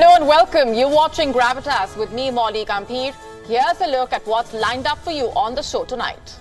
Hello and welcome. You're watching Gravitas with me, Molly Gambhir. Here's a look at what's lined up for you on the show tonight.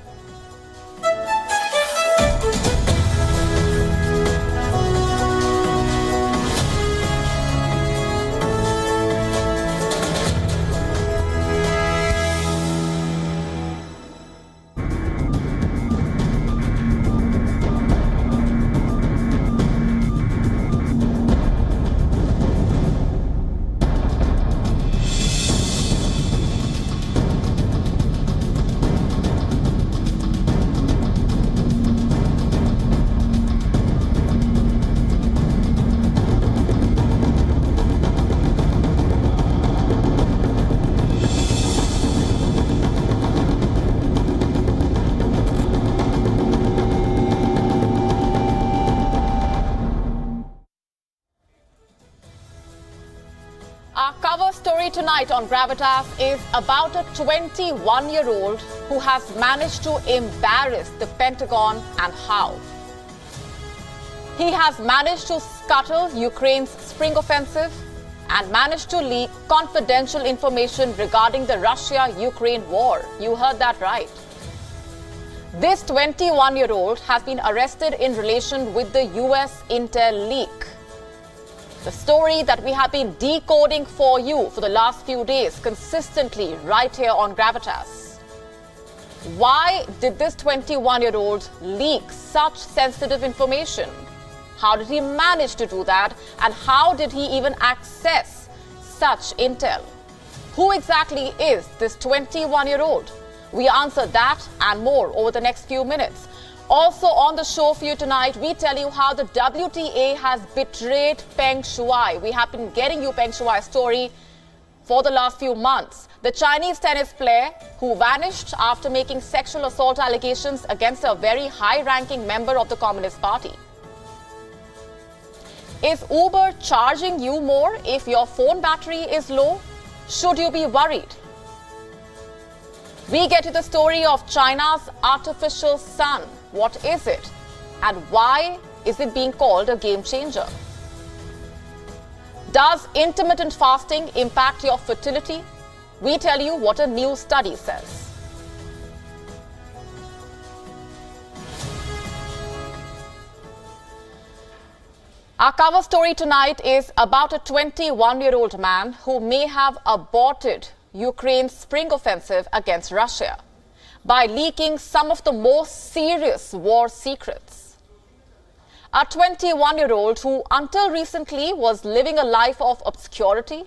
Our cover story tonight on Gravitas is about a 21-year-old who has managed to embarrass the Pentagon and how. He has managed to scuttle Ukraine's spring offensive and managed to leak confidential information regarding the Russia-Ukraine war. You heard that right. This 21-year-old has been arrested in relation with the US intel leak. The story that we have been decoding for you for the last few days consistently right here on Gravitas. Why did this 21-year-old leak such sensitive information? How did he manage to do that? And how did he even access such intel? Who exactly is this 21-year-old? We answer that and more over the next few minutes. Also on the show for you tonight, we tell you how the WTA has betrayed Peng Shuai. We have been getting you Peng Shuai's story for the last few months. The Chinese tennis player who vanished after making sexual assault allegations against a very high-ranking member of the Communist Party. Is Uber charging you more if your phone battery is low? Should you be worried? We get to the story of China's artificial sun. What is it? And why is it being called a game changer? Does intermittent fasting impact your fertility? We tell you what a new study says. Our cover story tonight is about a 21-year-old man who may have aborted Ukraine's spring offensive against Russia by leaking some of the most serious war secrets. A 21-year-old who until recently was living a life of obscurity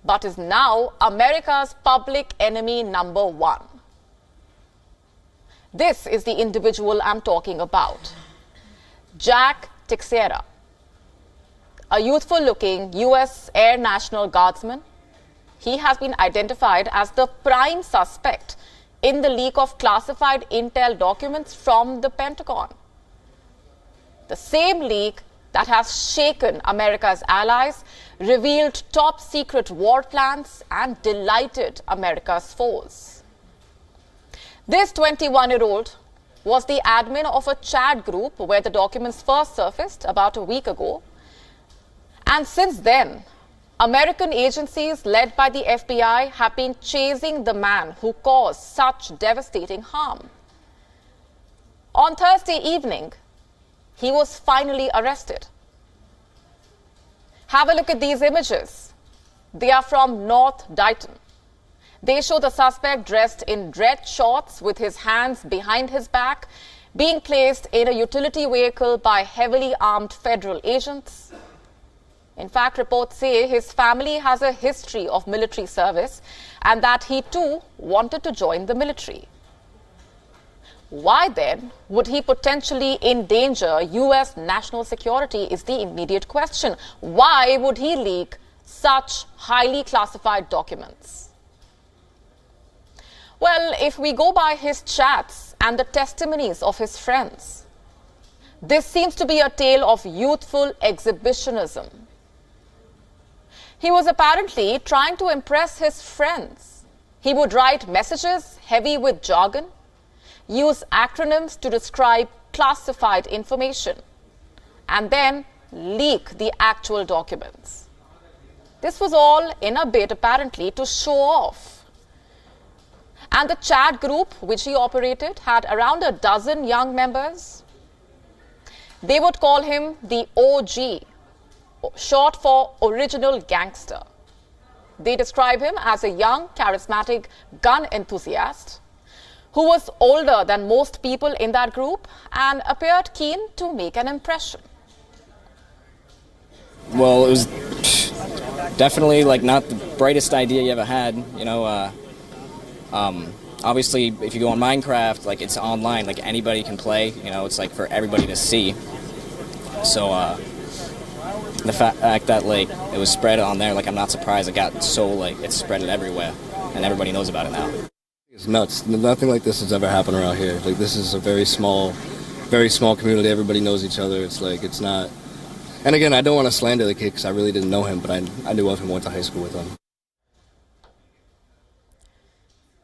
but is now America's public enemy number one. This is the individual I'm talking about. Jack Teixeira, a youthful-looking US Air National Guardsman. He has been identified as the prime suspect in the leak of classified intel documents from the Pentagon. The same leak that has shaken America's allies, revealed top-secret war plans, and delighted America's foes. This 21-year-old was the admin of a chat group where the documents first surfaced about a week ago. And since then, American agencies led by the FBI have been chasing the man who caused such devastating harm. On Thursday evening, he was finally arrested. Have a look at these images. They are from North Dighton. They show the suspect dressed in red shorts with his hands behind his back, being placed in a utility vehicle by heavily armed federal agents. In fact, reports say his family has a history of military service and that he too wanted to join the military. Why then would he potentially endanger US national security is the immediate question. Why would he leak such highly classified documents? Well, if we go by his chats and the testimonies of his friends, this seems to be a tale of youthful exhibitionism. He was apparently trying to impress his friends. He would write messages heavy with jargon, use acronyms to describe classified information, and then leak the actual documents. This was all in a bid, apparently, to show off. And the chat group which he operated had around a dozen young members. They would call him the OG, short for Original Gangster. They describe him as a young, charismatic gun enthusiast who was older than most people in that group and appeared keen to make an impression. Well, it was definitely like not the brightest idea you ever had, you know. Obviously, if you go on Minecraft, like it's online, like anybody can play, you know, it's like for everybody to see. So the fact that like it was spread on there, like I'm not surprised it got so like it's spread everywhere and everybody knows about it now. It's nuts. Nothing like this has ever happened around here. Like this is a very small community. Everybody knows each other. It's like it's not. And again, I don't want to slander the kid because I really didn't know him, but I knew of him, went to high school with him.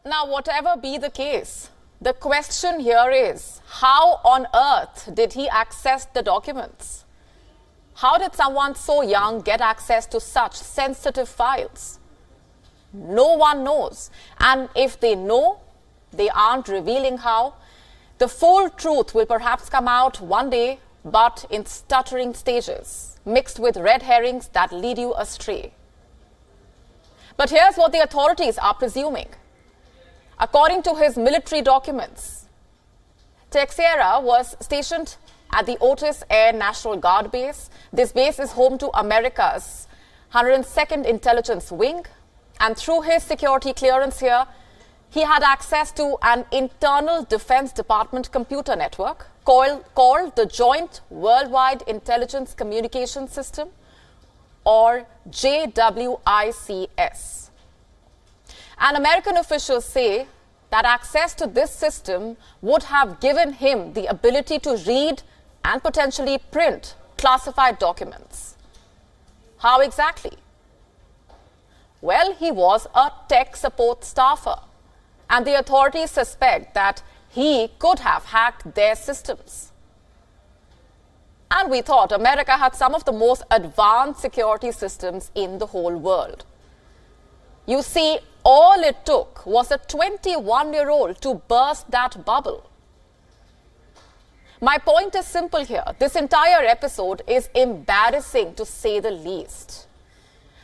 Now, whatever be the case, the question here is, how on earth did he access the documents? How did someone so young get access to such sensitive files? No one knows. And if they know, they aren't revealing how. The full truth will perhaps come out one day, but in stuttering stages, mixed with red herrings that lead you astray. But here's what the authorities are presuming. According to his military documents, Teixeira was stationed at the Otis Air National Guard Base. This base is home to America's 102nd Intelligence Wing. And through his security clearance here, he had access to an internal Defense Department computer network called the Joint Worldwide Intelligence Communication System, or JWICS. And American officials say that access to this system would have given him the ability to read and potentially print classified documents. How exactly? Well, he was a tech support staffer, and the authorities suspect that he could have hacked their systems. And we thought America had some of the most advanced security systems in the whole world. You see, all it took was a 21-year-old to burst that bubble. My point is simple here. This entire episode is embarrassing, to say the least.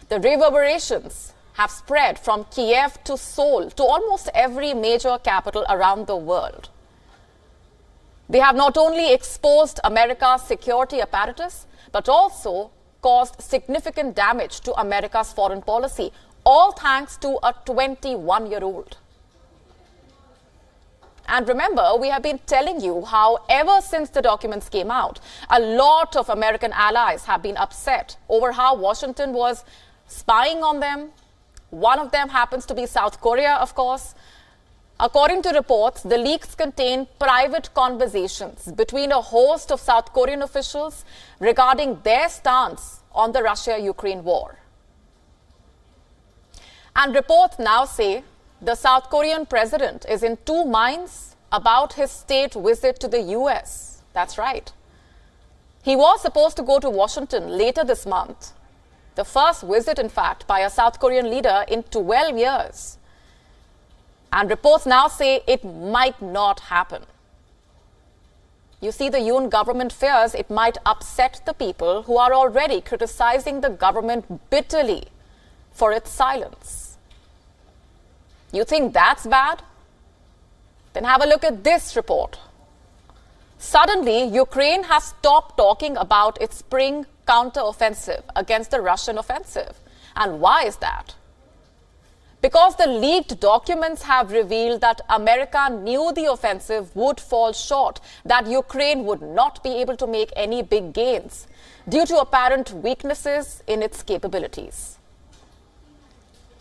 The reverberations have spread from Kiev to Seoul to almost every major capital around the world. They have not only exposed America's security apparatus, but also caused significant damage to America's foreign policy, all thanks to a 21-year-old. And remember, we have been telling you how ever since the documents came out, a lot of American allies have been upset over how Washington was spying on them. One of them happens to be South Korea, of course. According to reports, the leaks contain private conversations between a host of South Korean officials regarding their stance on the Russia-Ukraine war. And reports now say the South Korean president is in two minds about his state visit to the US. That's right. He was supposed to go to Washington later this month. The first visit, in fact, by a South Korean leader in 12 years. And reports now say it might not happen. You see, the WION government fears it might upset the people who are already criticizing the government bitterly for its silence. You think that's bad? Then have a look at this report. Suddenly, Ukraine has stopped talking about its spring counter-offensive against the Russian offensive. And why is that? Because the leaked documents have revealed that America knew the offensive would fall short, that Ukraine would not be able to make any big gains due to apparent weaknesses in its capabilities.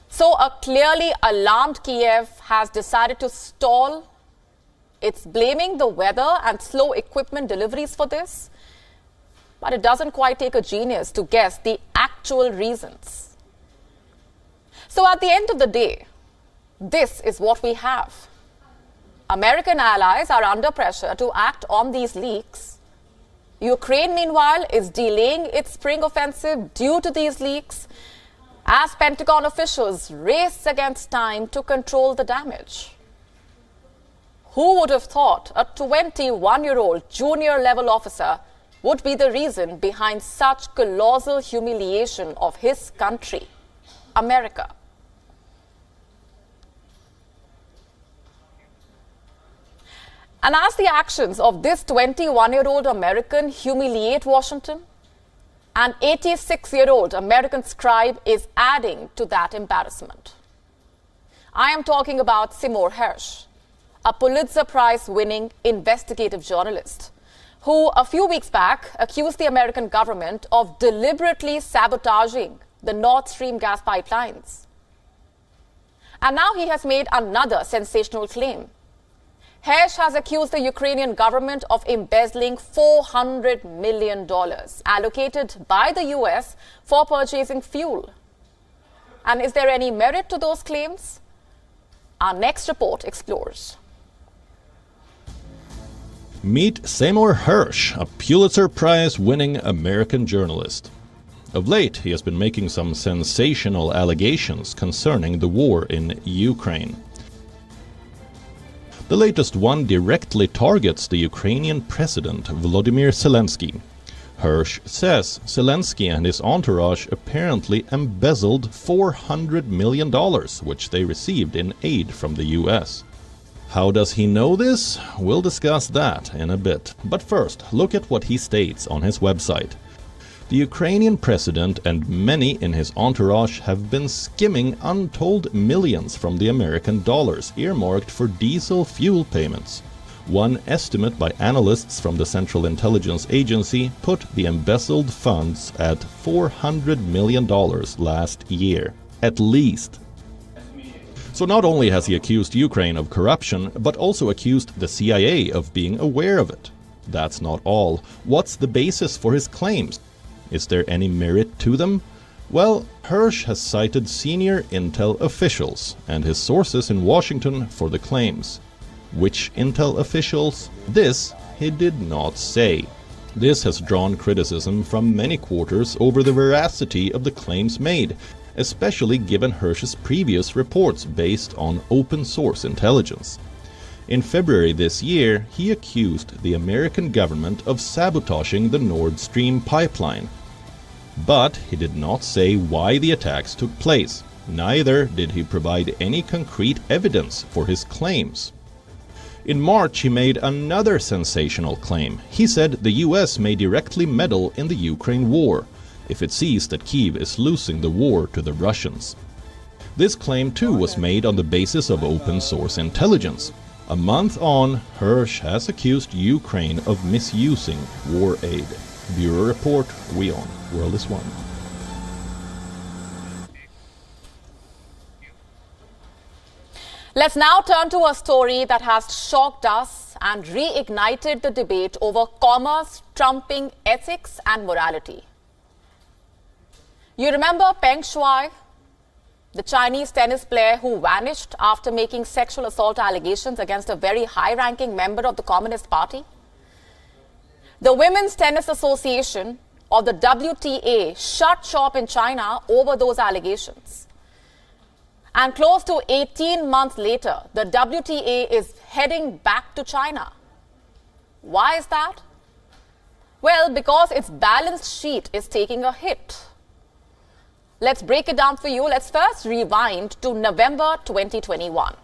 So a clearly alarmed Kiev has decided to stall. It's blaming the weather and slow equipment deliveries for this. But it doesn't quite take a genius to guess the actual reasons. So at the end of the day, this is what we have. American allies are under pressure to act on these leaks. Ukraine, meanwhile, is delaying its spring offensive due to these leaks. as Pentagon officials race against time to control the damage. Who would have thought a 21-year-old junior level officer would be the reason behind such colossal humiliation of his country, America? And as the actions of this 21-year-old American humiliate Washington, an 86-year-old American scribe is adding to that embarrassment. I am talking about Seymour Hersh, a Pulitzer Prize-winning investigative journalist who a few weeks back accused the American government of deliberately sabotaging the Nord Stream gas pipelines. And now he has made another sensational claim. Hersh has accused the Ukrainian government of embezzling $400 million allocated by the US for purchasing fuel. And is there any merit to those claims? Our next report explores. Meet Seymour Hersh, a Pulitzer Prize-winning American journalist. Of late, he has been making some sensational allegations concerning the war in Ukraine. The latest one directly targets the Ukrainian president, Volodymyr Zelensky. Hersh says Zelensky and his entourage apparently embezzled $400 million, which they received in aid from the US. How does he know this? We'll discuss that in a bit. But first, look at what he states on his website. The Ukrainian president and many in his entourage have been skimming untold millions from the American dollars earmarked for diesel fuel payments. One estimate by analysts from the Central Intelligence Agency put the embezzled funds at $400 million last year, at least. So not only has he accused Ukraine of corruption, but also accused the CIA of being aware of it. That's not all. What's the basis for his claims? Is there any merit to them? Well, Hersh has cited senior intel officials and his sources in Washington for the claims. Which intel officials? This he did not say. This has drawn criticism from many quarters over the veracity of the claims made, especially given Hersh's previous reports based on open-source intelligence. In February this year, he accused the American government of sabotaging the Nord Stream pipeline. But he did not say why the attacks took place. Neither did he provide any concrete evidence for his claims. In March, he made another sensational claim. He said the US may directly meddle in the Ukraine war if it sees that Kyiv is losing the war to the Russians. This claim too was made on the basis of open-source intelligence. A month on, Hersh has accused Ukraine of misusing war aid. Bureau Report, WION, World is One. Let's now turn to a story that has shocked us and reignited the debate over commerce trumping ethics and morality. You remember Peng Shuai, the Chinese tennis player who vanished after making sexual assault allegations against a very high-ranking member of the Communist Party? The Women's Tennis Association, or the WTA, shut shop in China over those allegations. And close to 18 months later, the WTA is heading back to China. Why is that? Well, because its balance sheet is taking a hit. Let's break it down for you. Let's first rewind to November 2021.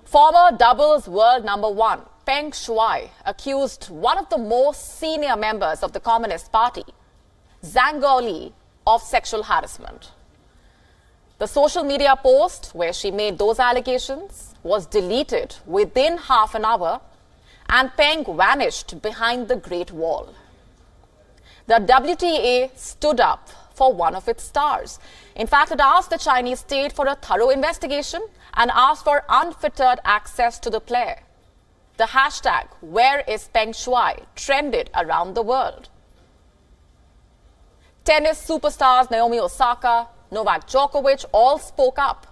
Former doubles world number one, Peng Shuai, accused one of the most senior members of the Communist Party, Zhang Gaoli, of sexual harassment. The social media post where she made those allegations was deleted within half an hour, and Peng vanished behind the Great Wall. The WTA stood up for one of its stars. In fact, it asked the Chinese state for a thorough investigation and asked for unfettered access to the player. The hashtag #WhereIsPengShuai trended around the world. Tennis superstars Naomi Osaka, Novak Djokovic all spoke up.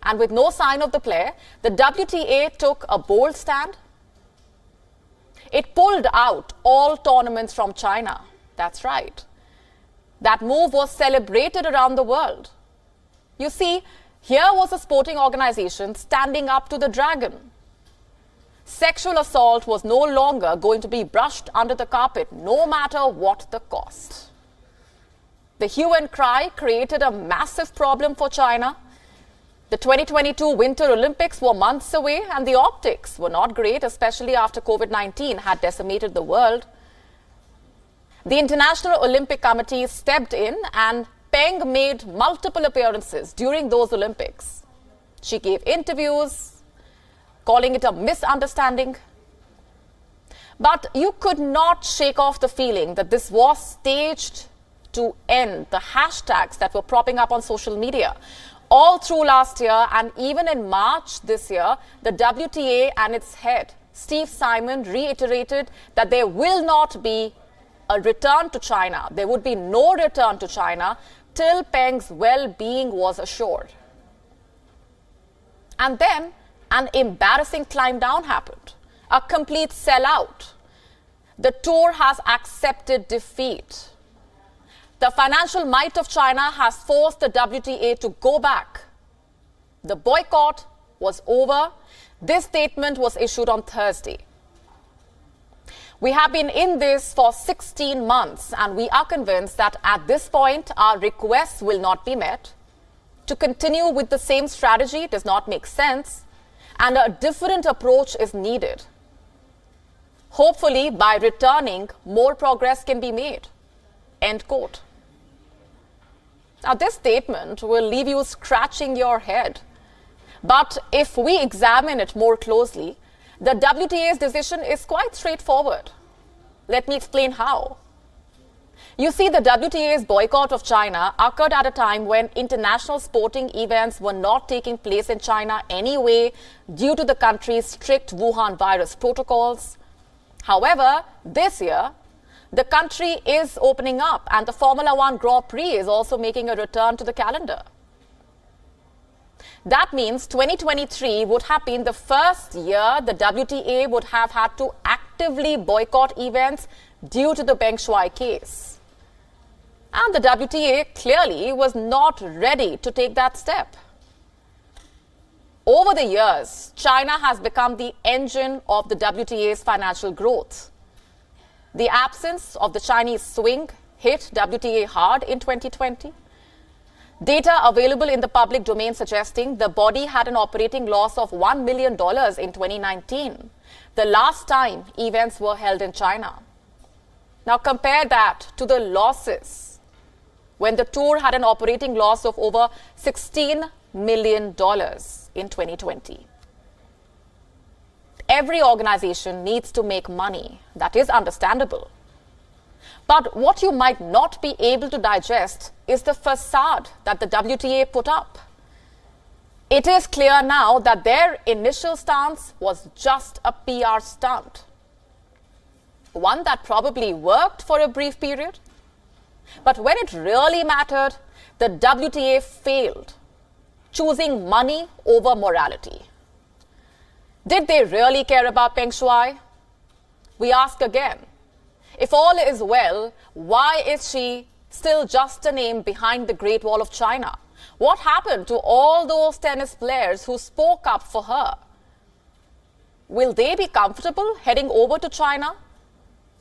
And with no sign of the player, the WTA took a bold stand. It pulled out all tournaments from China. That's right. That move was celebrated around the world. You see, here was a sporting organization standing up to the dragon. Sexual assault was no longer going to be brushed under the carpet, no matter what the cost. The hue and cry created a massive problem for China. The 2022 Winter Olympics were months away, and the optics were not great, especially after COVID-19 had decimated the world. The International Olympic Committee stepped in, and Peng made multiple appearances during those Olympics. She gave interviews, calling it a misunderstanding. But you could not shake off the feeling that this was staged to end the hashtags that were propping up on social media. All through last year and even in March this year, the WTA and its head, Steve Simon, reiterated that there will not be a return to China. There would be no return to China till Peng's well-being was assured. And then an embarrassing climb down happened, a complete sellout. The tour has accepted defeat. The financial might of China has forced the WTA to go back. The boycott was over. This statement was issued on Thursday. We have been in this for 16 months, and we are convinced that at this point, our requests will not be met. To continue with the same strategy does not make sense, and a different approach is needed. Hopefully, by returning, more progress can be made. End quote. Now, this statement will leave you scratching your head. But if we examine it more closely, the WTA's decision is quite straightforward. Let me explain how. You see, the WTA's boycott of China occurred at a time when international sporting events were not taking place in China anyway due to the country's strict Wuhan virus protocols. However, this year, the country is opening up, and the Formula One Grand Prix is also making a return to the calendar. That means 2023 would have been the first year the WTA would have had to actively boycott events due to the Peng Shuai case. And the WTA clearly was not ready to take that step. Over the years, China has become the engine of the WTA's financial growth. The absence of the Chinese swing hit WTA hard in 2020. Data available in the public domain suggesting the body had an operating loss of $1 million in 2019, the last time events were held in China. Now compare that to the losses when the tour had an operating loss of over $16 million in 2020. Every organization needs to make money. That is understandable. But what you might not be able to digest is the facade that the WTA put up. It is clear now that their initial stance was just a PR stunt. One that probably worked for a brief period. But when it really mattered, the WTA failed, choosing money over morality. Did they really care about Peng Shuai? We ask again. If all is well, why is she still just a name behind the Great Wall of China? What happened to all those tennis players who spoke up for her? Will they be comfortable heading over to China?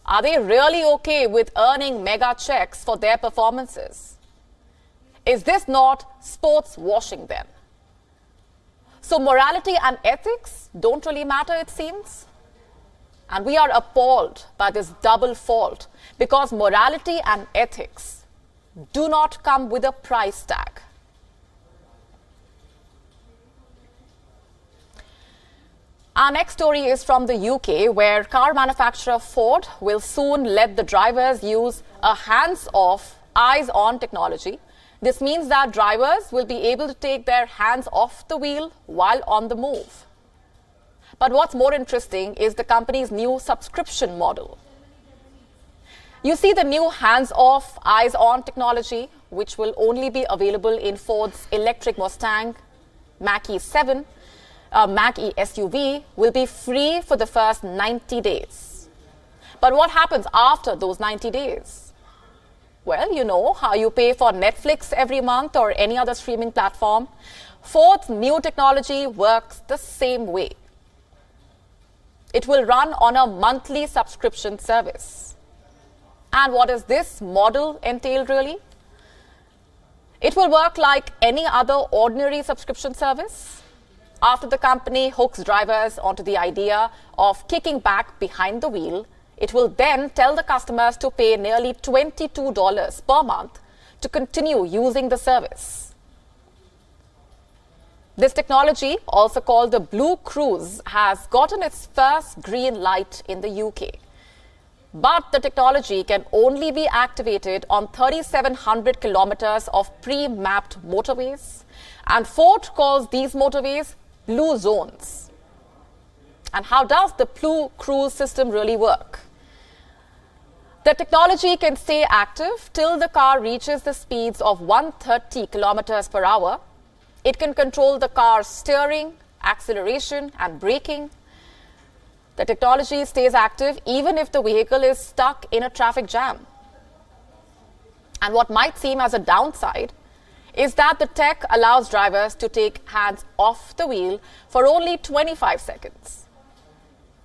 Are they really okay with earning mega checks for their performances? Is this not sports washing then? So morality and ethics don't really matter, it seems. And we are appalled by this double fault because morality and ethics do not come with a price tag. Our next story is from the UK, where car manufacturer Ford will soon let the drivers use a hands-off, eyes-on technology. This means that drivers will be able to take their hands off the wheel while on the move. But what's more interesting is the company's new subscription model. You see the new hands-off, eyes-on technology, which will only be available in Ford's electric Mustang Mach-E 7, Mach-E SUV, will be free for the first 90 days. But what happens after those 90 days? Well, you know how you pay for Netflix every month or any other streaming platform. Ford's new technology works the same way. It will run on a monthly subscription service. And what does this model entail really? It will work like any other ordinary subscription service. After the company hooks drivers onto the idea of kicking back behind the wheel, it will then tell the customers to pay nearly $22 per month to continue using the service. This technology, also called the Blue Cruise, has gotten its first green light in the UK. But the technology can only be activated on 3,700 kilometers of pre-mapped motorways. And Ford calls these motorways blue zones. And how does the Blue Cruise system really work? The technology can stay active till the car reaches the speeds of 130 kilometers per hour. It can control the car's steering, acceleration, and braking. The technology stays active even if the vehicle is stuck in a traffic jam. And what might seem as a downside is that the tech allows drivers to take hands off the wheel for only 25 seconds.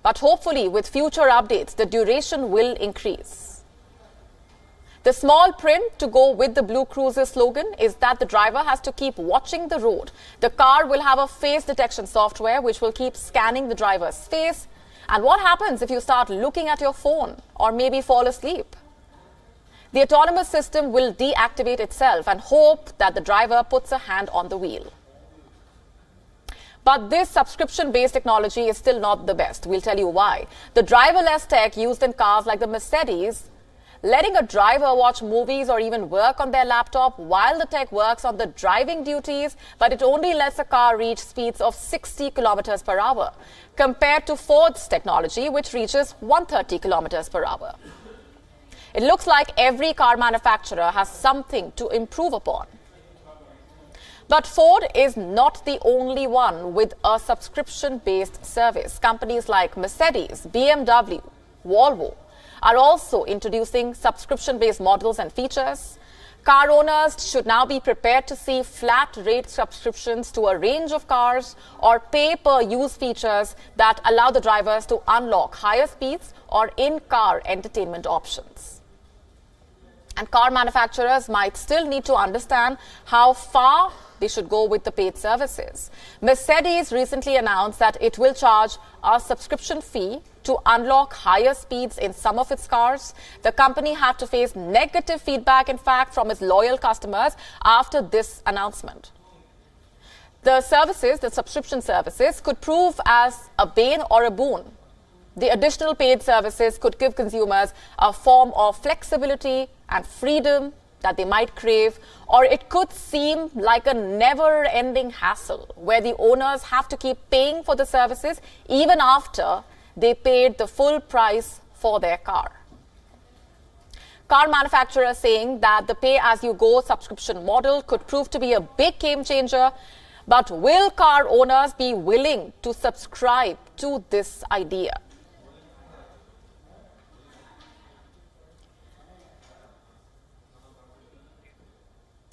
But hopefully, with future updates, the duration will increase. The small print to go with the Blue Cruise's slogan is that the driver has to keep watching the road. The car will have a face detection software which will keep scanning the driver's face. And what happens if you start looking at your phone or maybe fall asleep? The autonomous system will deactivate itself and hope that the driver puts a hand on the wheel. But this subscription-based technology is still not the best. We'll tell you why. The driverless tech used in cars like the Mercedes, letting a driver watch movies or even work on their laptop while the tech works on the driving duties, but it only lets a car reach speeds of 60 kilometers per hour, compared to Ford's technology, which reaches 130 kilometers per hour. It looks like every car manufacturer has something to improve upon. But Ford is not the only one with a subscription-based service. Companies like Mercedes, BMW, Volvo are also introducing subscription-based models and features. Car owners should now be prepared to see flat-rate subscriptions to a range of cars or pay-per-use features that allow the drivers to unlock higher speeds or in-car entertainment options. And car manufacturers might still need to understand how far they should go with the paid services. Mercedes recently announced that it will charge a subscription fee to unlock higher speeds in some of its cars. The company had to face negative feedback, in fact, from its loyal customers after this announcement. The services, the subscription services, could prove as a bane or a boon. The additional paid services could give consumers a form of flexibility and freedom that they might crave, or it could seem like a never-ending hassle where the owners have to keep paying for the services even after they paid the full price for their car. Car manufacturers saying that the pay-as-you-go subscription model could prove to be a big game changer, but will car owners be willing to subscribe to this idea?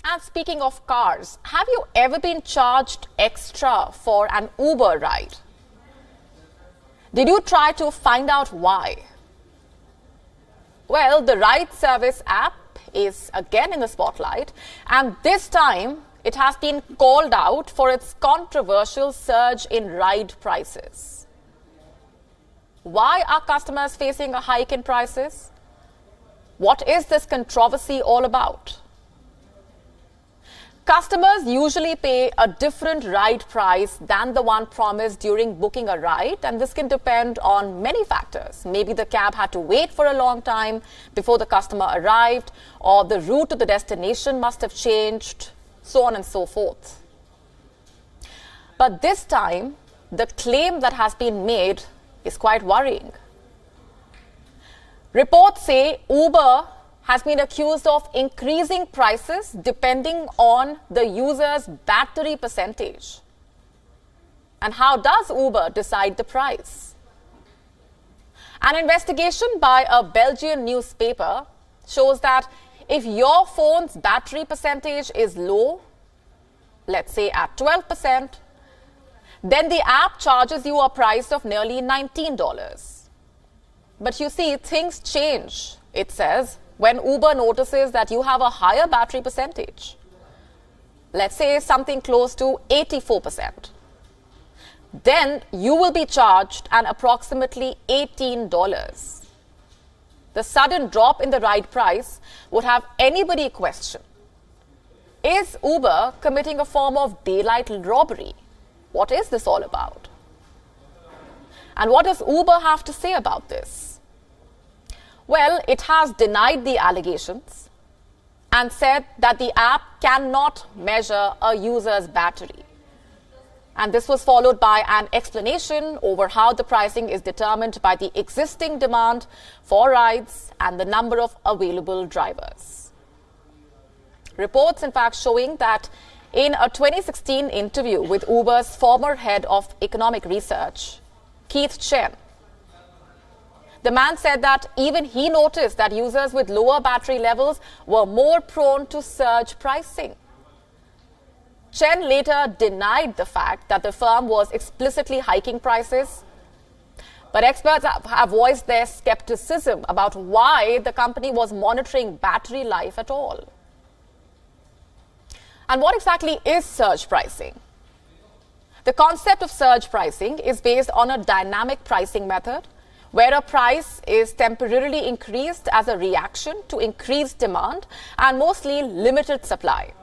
And speaking of cars, have you ever been charged extra for an Uber ride? Did you try to find out why? Well, the ride service app is again in the spotlight, and this time it has been called out for its controversial surge in ride prices. Why are customers facing a hike in prices? What is this controversy all about? Customers usually pay a different ride price than the one promised during booking a ride, and this can depend on many factors. Maybe the cab had to wait for a long time before the customer arrived, or the route to the destination must have changed, so on and so forth. But this time, the claim that has been made is quite worrying. Reports say Uber has been accused of increasing prices depending on the user's battery percentage. And how does Uber decide the price? An investigation by a Belgian newspaper shows that if your phone's battery percentage is low, let's say at 12%, then the app charges you a price of nearly $19. But you see, things change, it says, when Uber notices that you have a higher battery percentage. Let's say something close to 84%. Then you will be charged an approximately $18. The sudden drop in the ride price would have anybody question, is Uber committing a form of daylight robbery? What is this all about? And what does Uber have to say about this? Well, it has denied the allegations and said that the app cannot measure a user's battery. And this was followed by an explanation over how the pricing is determined by the existing demand for rides and the number of available drivers. Reports, in fact, showing that in a 2016 interview with Uber's former head of economic research, Keith Chen, the man said that even he noticed that users with lower battery levels were more prone to surge pricing. Chen later denied the fact that the firm was explicitly hiking prices, but experts have voiced their skepticism about why the company was monitoring battery life at all. And what exactly is surge pricing? The concept of surge pricing is based on a dynamic pricing method where a price is temporarily increased as a reaction to increased demand and mostly limited supply.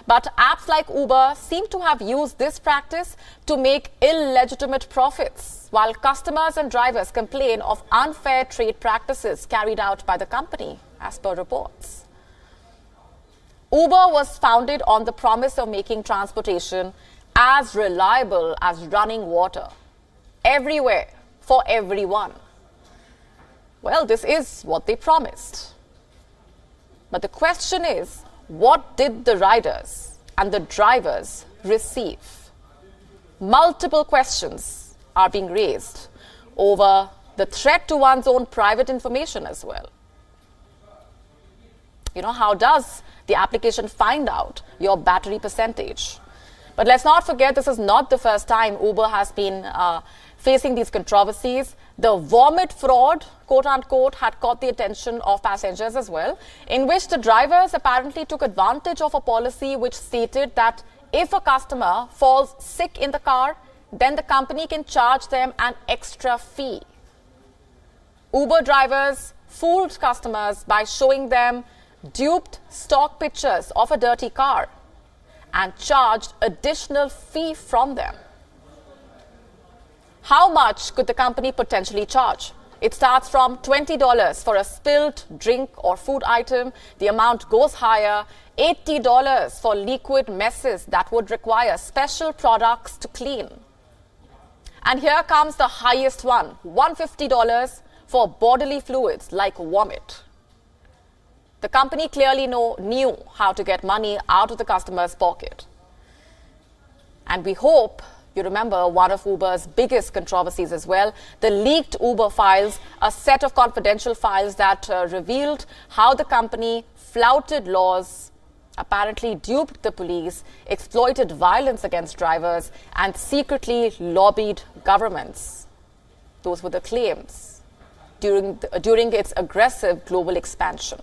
But apps like Uber seem to have used this practice to make illegitimate profits, while customers and drivers complain of unfair trade practices carried out by the company, as per reports. Uber was founded on the promise of making transportation as reliable as running water, everywhere, for everyone. Well, this is what they promised. But the question is, what did the riders and the drivers receive? Multiple questions are being raised over the threat to one's own private information as well. You know, how does the application find out your battery percentage? But let's not forget, this is not the first time Uber has been facing these controversies. The vomit fraud, quote unquote, had caught the attention of passengers as well, in which the drivers apparently took advantage of a policy which stated that if a customer falls sick in the car, then the company can charge them an extra fee. Uber drivers fooled customers by showing them duped stock pictures of a dirty car and charged additional fee from them. How much could the company potentially charge? It starts from $20 for a spilled drink or food item. The amount goes higher, $80 for liquid messes that would require special products to clean. And here comes the highest one, $150 for bodily fluids like vomit. The company clearly knew how to get money out of the customer's pocket. And we hope you remember one of Uber's biggest controversies as well, the leaked Uber files, a set of confidential files that revealed how the company flouted laws, apparently duped the police, exploited violence against drivers, and secretly lobbied governments. Those were the claims during its aggressive global expansion.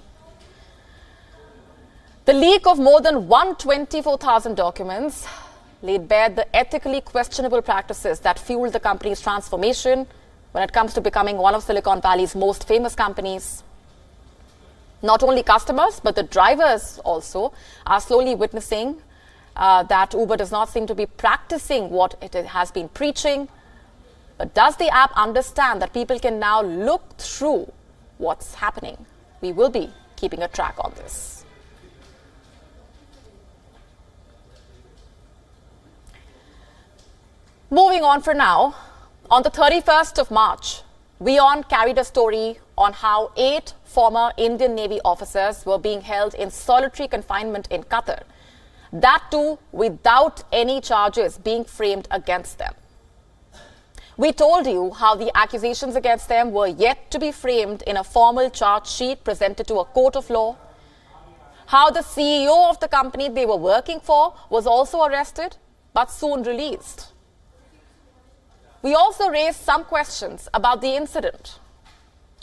The leak of more than 124,000 documents laid bare the ethically questionable practices that fueled the company's transformation when it comes to becoming one of Silicon Valley's most famous companies. Not only customers, but the drivers also are slowly witnessing that Uber does not seem to be practicing what it has been preaching. But does the app understand that people can now look through what's happening? We will be keeping a track on this. Moving on for now, on the 31st of March, WION carried a story on how 8 former Indian Navy officers were being held in solitary confinement in Qatar. That too without any charges being framed against them. We told you how the accusations against them were yet to be framed in a formal charge sheet presented to a court of law, how the CEO of the company they were working for was also arrested but soon released. We also raised some questions about the incident.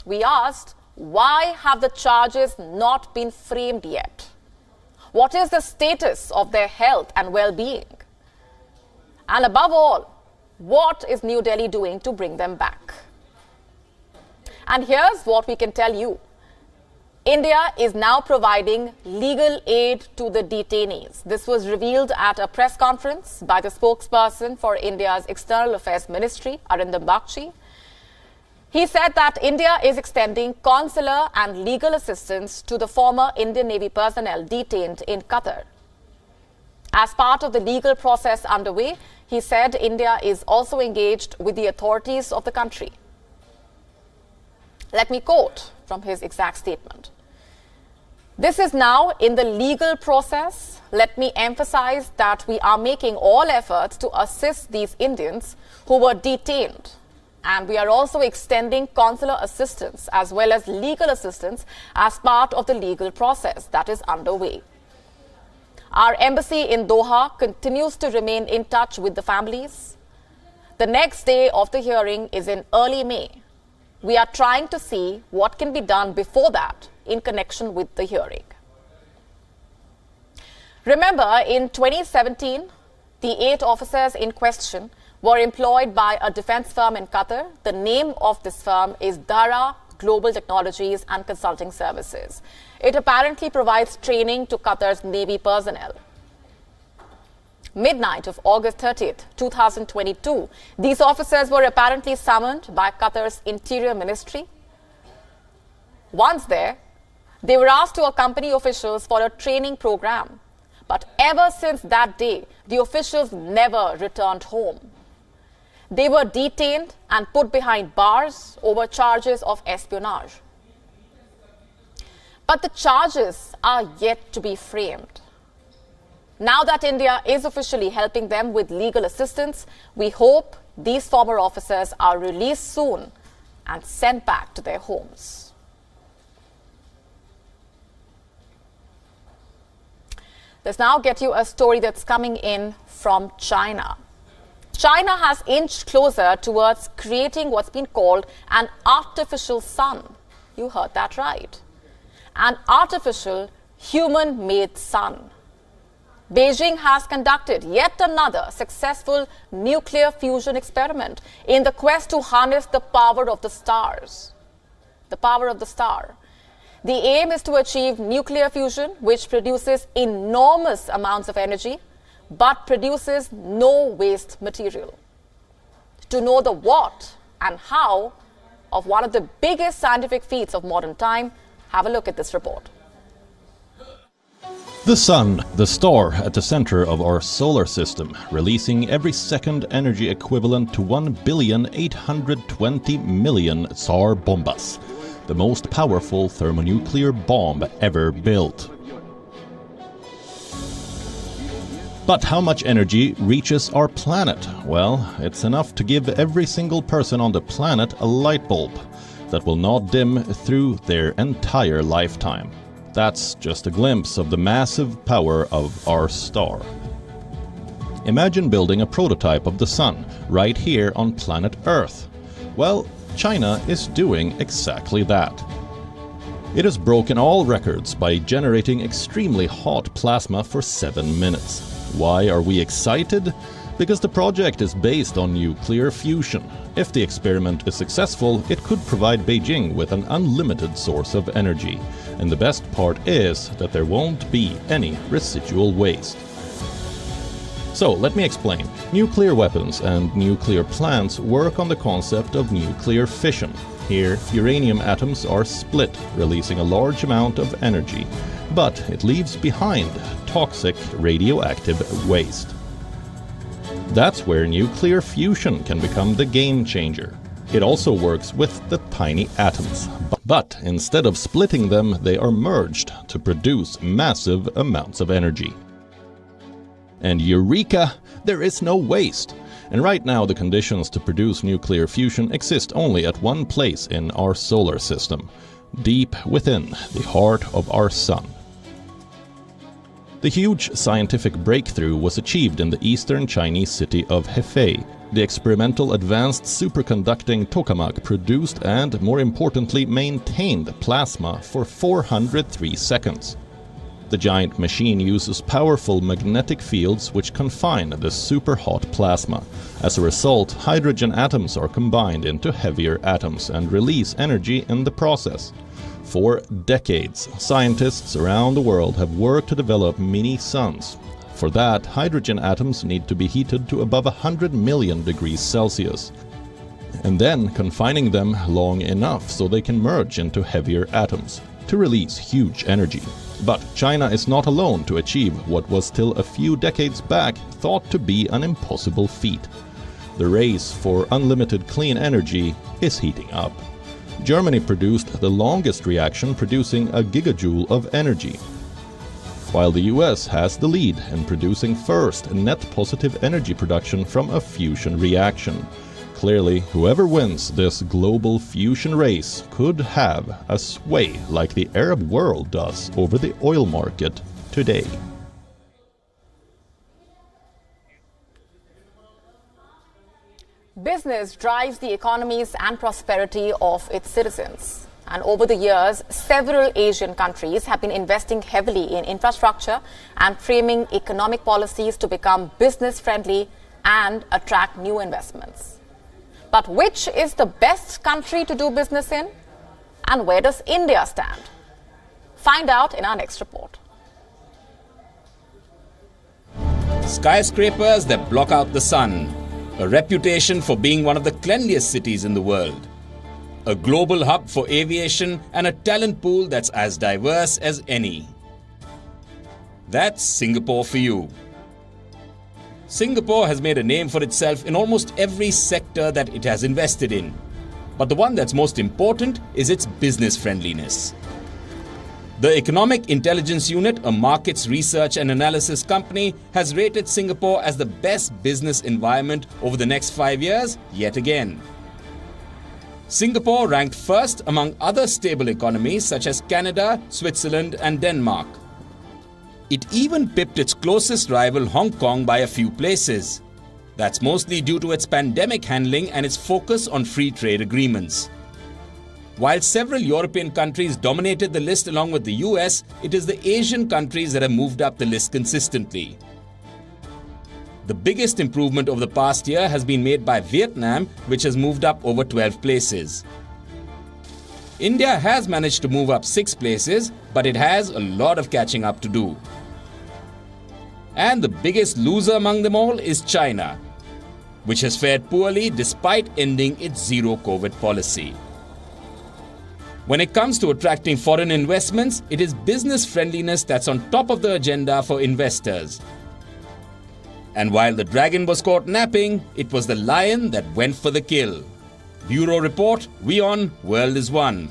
We asked, why have the charges not been framed yet? What is the status of their health and well-being? And above all, what is New Delhi doing to bring them back? And here's what we can tell you. India is now providing legal aid to the detainees. This was revealed at a press conference by the spokesperson for India's External Affairs Ministry, Arindam Bagchi. He said that India is extending consular and legal assistance to the former Indian Navy personnel detained in Qatar. As part of the legal process underway, he said India is also engaged with the authorities of the country. Let me quote from his exact statement. This is now in the legal process. Let me emphasize that we are making all efforts to assist these Indians who were detained. And we are also extending consular assistance as well as legal assistance as part of the legal process that is underway. Our embassy in Doha continues to remain in touch with the families. The next day of the hearing is in early May. We are trying to see what can be done before that in connection with the hearing. Remember, in 2017, the 8 officers in question were employed by a defense firm in Qatar. The name of this firm is Dara Global Technologies and Consulting Services. It apparently provides training to Qatar's Navy personnel. Midnight of August 30th, 2022, these officers were apparently summoned by Qatar's Interior Ministry. Once there, they were asked to accompany officials for a training program. But ever since that day, the officials never returned home. They were detained and put behind bars over charges of espionage. But the charges are yet to be framed. Now that India is officially helping them with legal assistance, we hope these former officers are released soon and sent back to their homes. Let's now get you a story that's coming in from China. China has inched closer towards creating what's been called an artificial sun. You heard that right. An artificial human-made sun. Beijing has conducted yet another successful nuclear fusion experiment in the quest to harness the power of the stars. The power of the star. The aim is to achieve nuclear fusion, which produces enormous amounts of energy, but produces no waste material. To know the what and how of one of the biggest scientific feats of modern time, have a look at this report. The Sun, the star at the center of our solar system, releasing every second energy equivalent to 1,820,000,000 Tsar bombas, the most powerful thermonuclear bomb ever built. But how much energy reaches our planet? Well, it's enough to give every single person on the planet a light bulb that will not dim through their entire lifetime. That's just a glimpse of the massive power of our star. Imagine building a prototype of the Sun right here on planet Earth. Well, China is doing exactly that. It has broken all records by generating extremely hot plasma for 7 minutes. Why are we excited? Because the project is based on nuclear fusion. If the experiment is successful, it could provide Beijing with an unlimited source of energy. And the best part is that there won't be any residual waste. So, let me explain. Nuclear weapons and nuclear plants work on the concept of nuclear fission. Here, uranium atoms are split, releasing a large amount of energy. But it leaves behind toxic radioactive waste. That's where nuclear fusion can become the game changer. It also works with the tiny atoms. But instead of splitting them, they are merged to produce massive amounts of energy. And eureka! There is no waste. And right now the conditions to produce nuclear fusion exist only at one place in our solar system, deep within the heart of our Sun. The huge scientific breakthrough was achieved in the eastern Chinese city of Hefei. The experimental advanced superconducting tokamak produced and, more importantly, maintained plasma for 403 seconds. The giant machine uses powerful magnetic fields which confine the super-hot plasma. As a result, hydrogen atoms are combined into heavier atoms and release energy in the process. For decades, scientists around the world have worked to develop mini-suns. For that, hydrogen atoms need to be heated to above 100 million degrees Celsius, and then confining them long enough so they can merge into heavier atoms to release huge energy. But China is not alone to achieve what was till a few decades back thought to be an impossible feat. The race for unlimited clean energy is heating up. Germany produced the longest reaction, producing a gigajoule of energy, while the US has the lead in producing first net positive energy production from a fusion reaction. Clearly, whoever wins this global fusion race could have a sway like the Arab world does over the oil market today. Business drives the economies and prosperity of its citizens. And over the years, several Asian countries have been investing heavily in infrastructure and framing economic policies to become business-friendly and attract new investments. But which is the best country to do business in? And where does India stand? Find out in our next report. Skyscrapers that block out the sun. A reputation for being one of the cleanliest cities in the world. A global hub for aviation and a talent pool that's as diverse as any. That's Singapore for you. Singapore has made a name for itself in almost every sector that it has invested in. But the one that's most important is its business friendliness. The Economic Intelligence Unit, a markets research and analysis company, has rated Singapore as the best business environment over the next 5 years, yet again. Singapore ranked first among other stable economies such as Canada, Switzerland and Denmark. It even pipped its closest rival Hong Kong by a few places. That's mostly due to its pandemic handling and its focus on free trade agreements. While several European countries dominated the list along with the US, it is the Asian countries that have moved up the list consistently. The biggest improvement over the past year has been made by Vietnam, which has moved up over 12 places. India has managed to move up 6 places, but it has a lot of catching up to do. And the biggest loser among them all is China, which has fared poorly despite ending its zero-COVID policy. When it comes to attracting foreign investments, it is business friendliness that's on top of the agenda for investors. And while the dragon was caught napping, it was the lion that went for the kill. Bureau Report, WION World is One.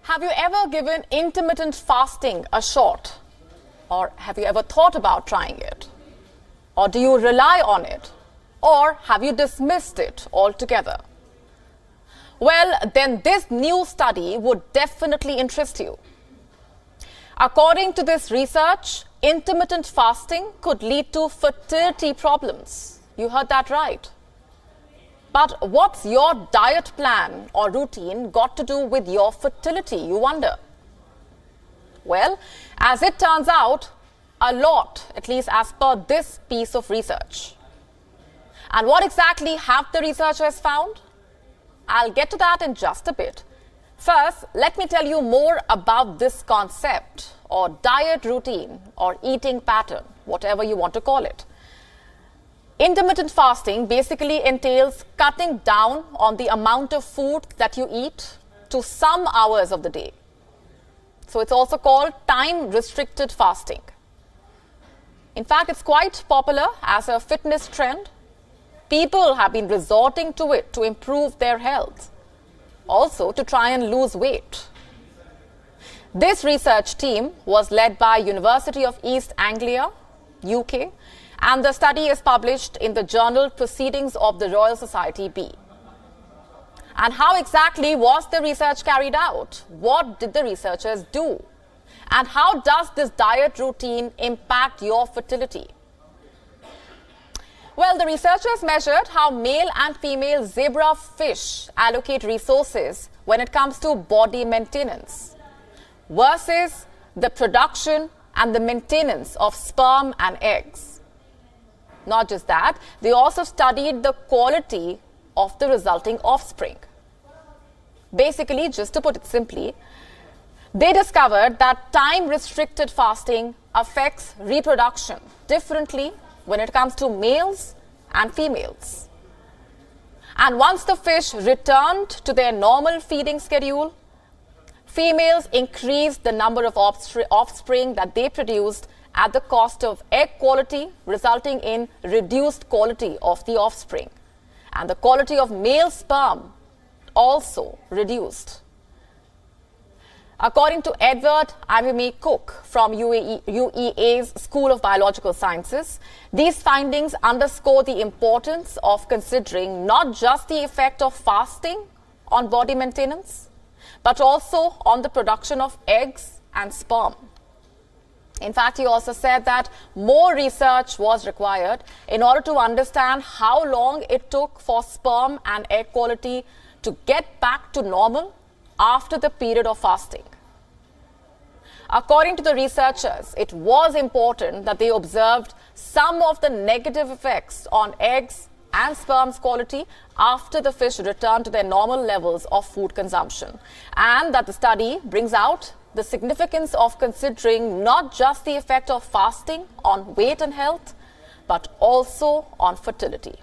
Have you ever given intermittent fasting a shot? Or have you ever thought about trying it? Or do you rely on it? Or have you dismissed it altogether? Well, then this new study would definitely interest you. According to this research, intermittent fasting could lead to fertility problems. You heard that right. But what's your diet plan or routine got to do with your fertility, you wonder? Well, as it turns out, a lot, at least as per this piece of research. And what exactly have the researchers found? I'll get to that in just a bit. First, let me tell you more about this concept or diet routine or eating pattern, whatever you want to call it. Intermittent fasting basically entails cutting down on the amount of food that you eat to some hours of the day. So it's also called time-restricted fasting. In fact, it's quite popular as a fitness trend. People have been resorting to it to improve their health, also to try and lose weight. This research team was led by University of East Anglia, UK, and the study is published in the journal Proceedings of the Royal Society B. And how exactly was the research carried out? What did the researchers do? And how does this diet routine impact your fertility? Well, the researchers measured how male and female zebra fish allocate resources when it comes to body maintenance versus the production and the maintenance of sperm and eggs. Not just that, they also studied the quality of the resulting offspring. Basically, just to put it simply, they discovered that time-restricted fasting affects reproduction differently when it comes to males and females. And once the fish returned to their normal feeding schedule, females increased the number of offspring that they produced at the cost of egg quality, resulting in reduced quality of the offspring. And the quality of male sperm also reduced. According to Edward Amimi Cook from UEA's School of Biological Sciences, these findings underscore the importance of considering not just the effect of fasting on body maintenance, but also on the production of eggs and sperm. In fact, he also said that more research was required in order to understand how long it took for sperm and egg quality to get back to normal after the period of fasting. According to the researchers, it was important that they observed some of the negative effects on eggs and sperm's quality after the fish returned to their normal levels of food consumption, and that the study brings out the significance of considering not just the effect of fasting on weight and health, but also on fertility.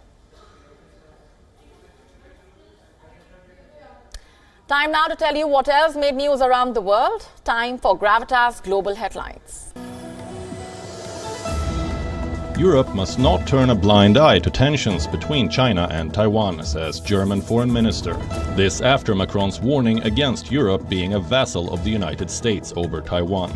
Time now to tell you what else made news around the world. Time for Gravitas Global Headlines. Europe must not turn a blind eye to tensions between China and Taiwan, says German Foreign Minister. This after Macron's warning against Europe being a vassal of the United States over Taiwan.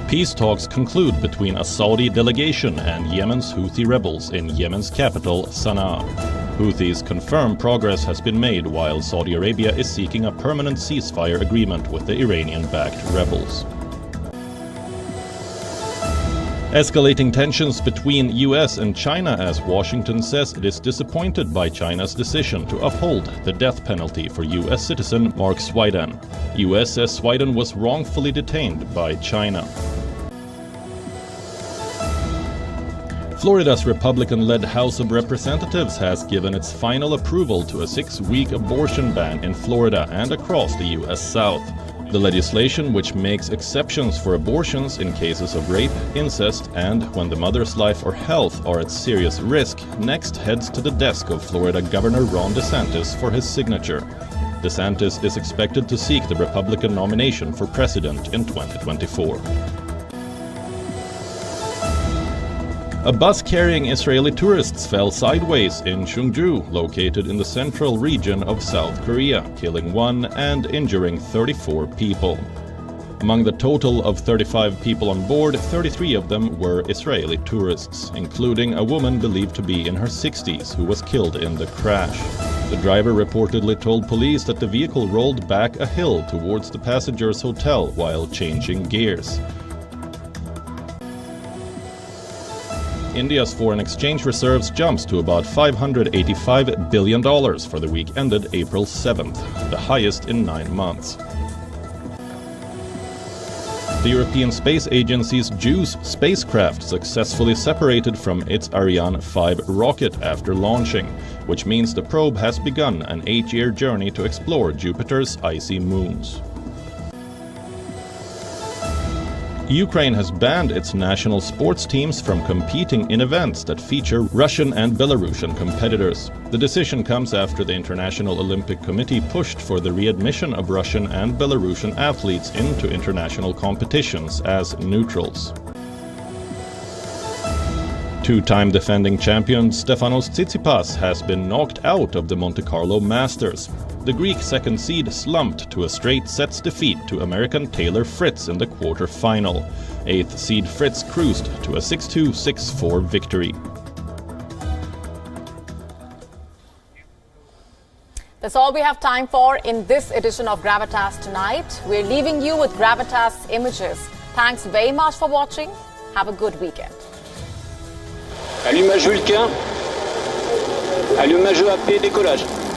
Peace talks conclude between a Saudi delegation and Yemen's Houthi rebels in Yemen's capital, Sana'a. Houthis confirm progress has been made while Saudi Arabia is seeking a permanent ceasefire agreement with the Iranian-backed rebels. Escalating tensions between US and China as Washington says it is disappointed by China's decision to uphold the death penalty for US citizen Mark Swiden. US says Swiden was wrongfully detained by China. Florida's Republican-led House of Representatives has given its final approval to a 6-week abortion ban in Florida and across the US South. The legislation, which makes exceptions for abortions in cases of rape, incest, and when the mother's life or health are at serious risk, next heads to the desk of Florida Governor Ron DeSantis for his signature. DeSantis is expected to seek the Republican nomination for president in 2024. A bus carrying Israeli tourists fell sideways in Chungju, located in the central region of South Korea, killing 1 and injuring 34 people. Among the total of 35 people on board, 33 of them were Israeli tourists, including a woman believed to be in her 60s who was killed in the crash. The driver reportedly told police that the vehicle rolled back a hill towards the passengers' hotel while changing gears. India's foreign exchange reserves jumps to about $585 billion for the week ended April 7th, the highest in 9 months. The European Space Agency's JUICE spacecraft successfully separated from its Ariane 5 rocket after launching, which means the probe has begun an 8-year journey to explore Jupiter's icy moons. Ukraine has banned its national sports teams from competing in events that feature Russian and Belarusian competitors. The decision comes after the International Olympic Committee pushed for the readmission of Russian and Belarusian athletes into international competitions as neutrals. Two-time defending champion Stefanos Tsitsipas has been knocked out of the Monte Carlo Masters. The Greek second seed slumped to a straight sets defeat to American Taylor Fritz in the quarter-final. 8th seed Fritz cruised to a 6-2, 6-4 victory. That's all we have time for in this edition of Gravitas tonight. We're leaving you with Gravitas images. Thanks very much for watching. Have a good weekend. Allumage Vulcain. Allumage AP, décollage.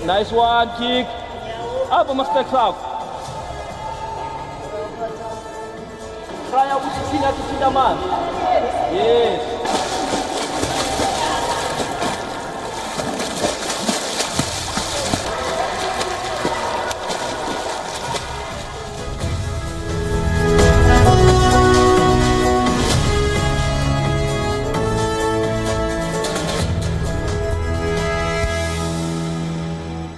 Nice one, kick. Up, mas text out. Try out to see man. Yes.